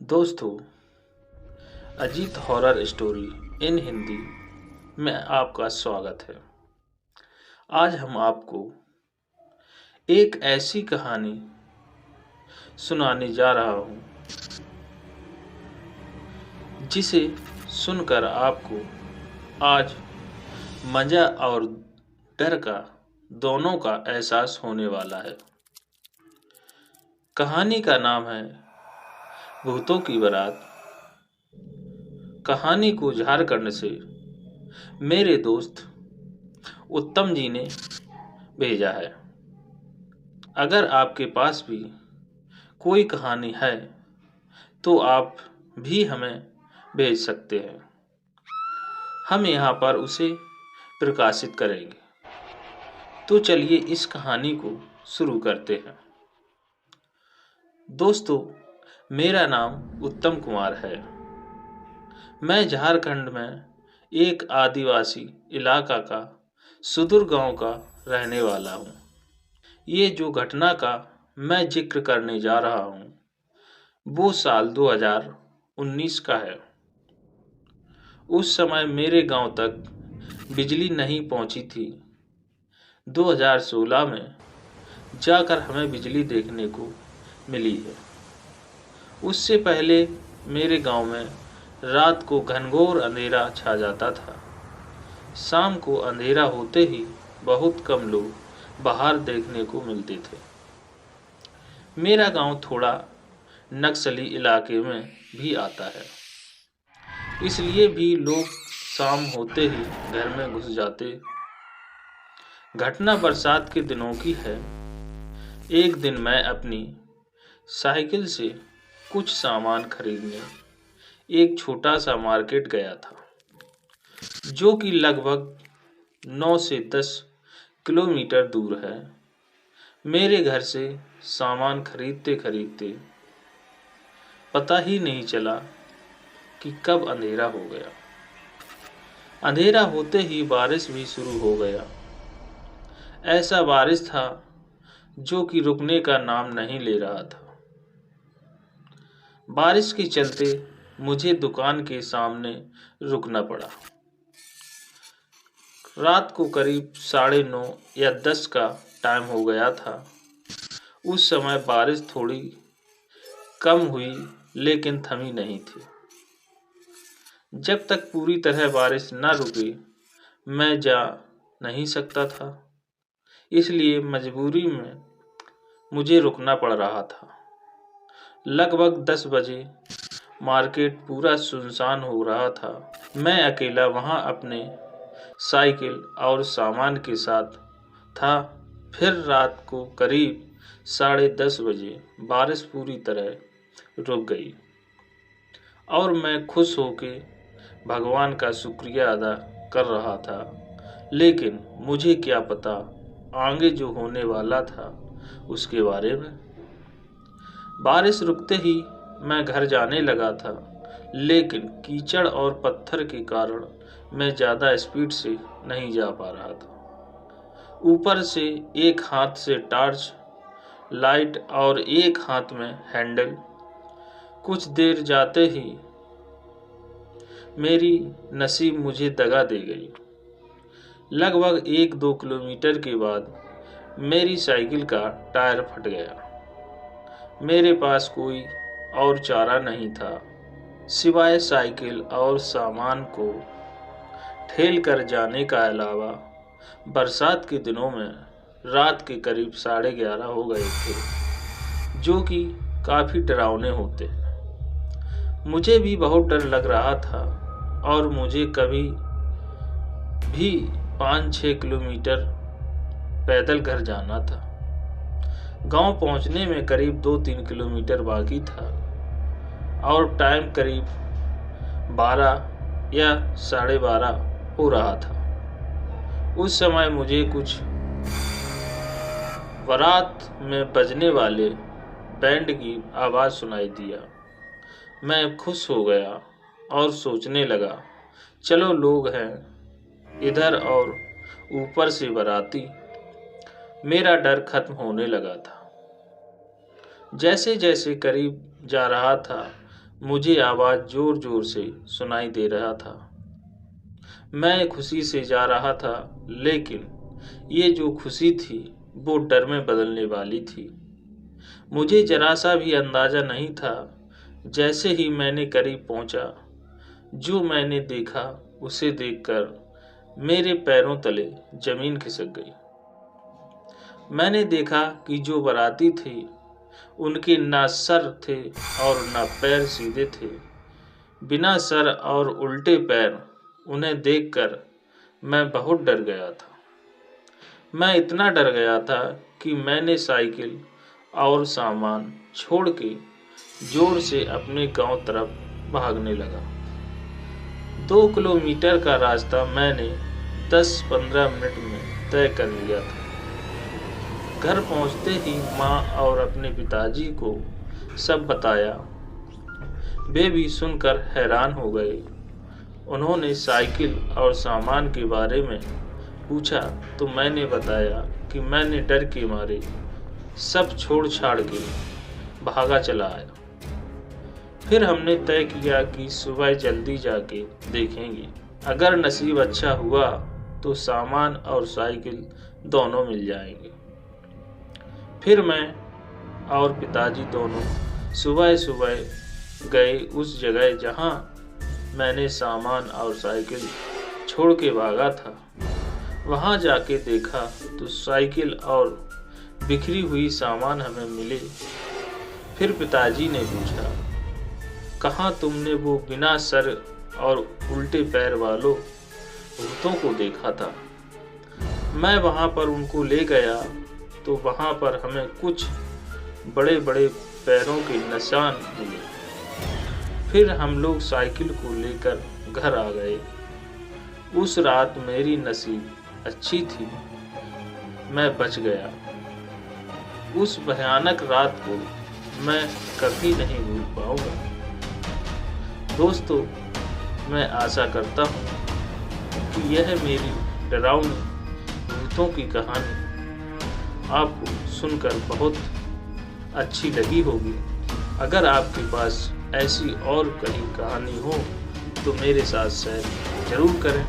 दोस्तों, Ajit horror story in Hindi में आपका स्वागत है। आज हम आपको एक ऐसी कहानी सुनाने जा रहा हूँ जिसे सुनकर आपको आज मजा और डर का दोनों का एहसास होने वाला है। कहानी का नाम है भूतों की बारात। कहानी को झारखंड से मेरे दोस्त उत्तम जी ने भेजा है। अगर आपके पास भी कोई कहानी है तो आप भी हमें भेज सकते हैं। हम यहाँ पर उसे प्रकाशित करेंगे। तो चलिए इस कहानी को शुरू करते हैं। दोस्तों, मेरा नाम उत्तम कुमार है। मैं झारखंड में एक आदिवासी इलाका का सुदूर गांव का रहने वाला हूँ। ये जो घटना का मैं जिक्र करने जा रहा हूँ वो साल 2019 का है। उस समय मेरे गांव तक बिजली नहीं पहुंची थी। 2016 में जाकर हमें बिजली देखने को मिली है। उससे पहले मेरे गांव में रात को घनघोर अंधेरा छा जाता था। शाम को अंधेरा होते ही बहुत कम लोग बाहर देखने को मिलते थे। मेरा गांव थोड़ा नक्सली इलाके में भी आता है, इसलिए भी लोग शाम होते ही घर में घुस जाते। घटना बरसात के दिनों की है। एक दिन मैं अपनी साइकिल से कुछ सामान खरीदने एक छोटा सा मार्केट गया था, जो कि लगभग 9 से 10 किलोमीटर दूर है। मेरे घर से सामान खरीदते खरीदते पता ही नहीं चला कि कब अंधेरा हो गया। अंधेरा होते ही बारिश भी शुरू हो गया। ऐसा बारिश था जो कि रुकने का नाम नहीं ले रहा था। बारिश के चलते मुझे दुकान के सामने रुकना पड़ा। रात को करीब 9:30 या 10 का टाइम हो गया था। उस समय बारिश थोड़ी कम हुई लेकिन थमी नहीं थी। जब तक पूरी तरह बारिश न रुकी मैं जा नहीं सकता था, इसलिए मजबूरी में मुझे रुकना पड़ रहा था। लगभग 10 बजे मार्केट पूरा सुनसान हो रहा था। मैं अकेला वहां अपने साइकिल और सामान के साथ था। फिर रात को करीब 10:30 बजे बारिश पूरी तरह रुक गई और मैं खुश होके भगवान का शुक्रिया अदा कर रहा था। लेकिन मुझे क्या पता आगे जो होने वाला था उसके बारे में। बारिश रुकते ही मैं घर जाने लगा था, लेकिन कीचड़ और पत्थर के कारण मैं ज़्यादा स्पीड से नहीं जा पा रहा था। ऊपर से एक हाथ से टॉर्च लाइट और एक हाथ में हैंडल। कुछ देर जाते ही मेरी नसीब मुझे दगा दे गई। लगभग 1-2 किलोमीटर के बाद मेरी साइकिल का टायर फट गया। मेरे पास कोई और चारा नहीं था सिवाय साइकिल और सामान को ठेल कर जाने का अलावा। बरसात के दिनों में रात के करीब 11:30 हो गए थे, जो कि काफ़ी डरावने होते हैं। मुझे भी बहुत डर लग रहा था और मुझे कभी भी 5-6 किलोमीटर पैदल घर जाना था। गांव पहुंचने में करीब 2-3 किलोमीटर बाकी था और टाइम करीब 12 या 12:30 हो रहा था। उस समय मुझे कुछ बारात में बजने वाले बैंड की आवाज़ सुनाई दिया। मैं खुश हो गया और सोचने लगा, चलो लोग हैं इधर और ऊपर से बाराती। मेरा डर खत्म होने लगा था। जैसे जैसे करीब जा रहा था मुझे आवाज़ जोर जोर से सुनाई दे रहा था। मैं खुशी से जा रहा था, लेकिन ये जो खुशी थी वो डर में बदलने वाली थी। मुझे जरा सा भी अंदाज़ा नहीं था। जैसे ही मैंने करीब पहुंचा, जो मैंने देखा उसे देखकर मेरे पैरों तले जमीन खिसक गई। मैंने देखा कि जो बाराती थे उनके ना सर थे और ना पैर सीधे थे। बिना सर और उल्टे पैर, उन्हें देखकर मैं बहुत डर गया था। मैं इतना डर गया था कि मैंने साइकिल और सामान छोड़ के जोर से अपने गांव तरफ भागने लगा। 2 किलोमीटर का रास्ता मैंने 10-15 मिनट में तय कर लिया था। घर पहुंचते ही माँ और अपने पिताजी को सब बताया। वे भी सुनकर हैरान हो गए। उन्होंने साइकिल और सामान के बारे में पूछा तो मैंने बताया कि मैंने डर के मारे सब छोड़ छाड़ के भागा चला आया। फिर हमने तय किया कि सुबह जल्दी जाके देखेंगे। अगर नसीब अच्छा हुआ तो सामान और साइकिल दोनों मिल जाएंगे। फिर मैं और पिताजी दोनों सुबह सुबह गए उस जगह जहां मैंने सामान और साइकिल छोड़ के भागा था। वहां जाके देखा तो साइकिल और बिखरी हुई सामान हमें मिले। फिर पिताजी ने पूछा, कहाँ तुमने वो बिना सर और उल्टे पैर वालों भूतों को देखा था? मैं वहां पर उनको ले गया तो वहां पर हमें कुछ बड़े बड़े पैरों के निशान मिले। फिर हम लोग साइकिल को लेकर घर आ गए। उस रात मेरी नसीब अच्छी थी, मैं बच गया। उस भयानक रात को मैं कभी नहीं भूल पाऊंगा। दोस्तों, मैं आशा करता हूँ कि यह मेरी डरावनी भूतों की कहानी आपको सुनकर बहुत अच्छी लगी होगी। अगर आपके पास ऐसी और कहीं कहानी हो तो मेरे साथ शेयर जरूर करें।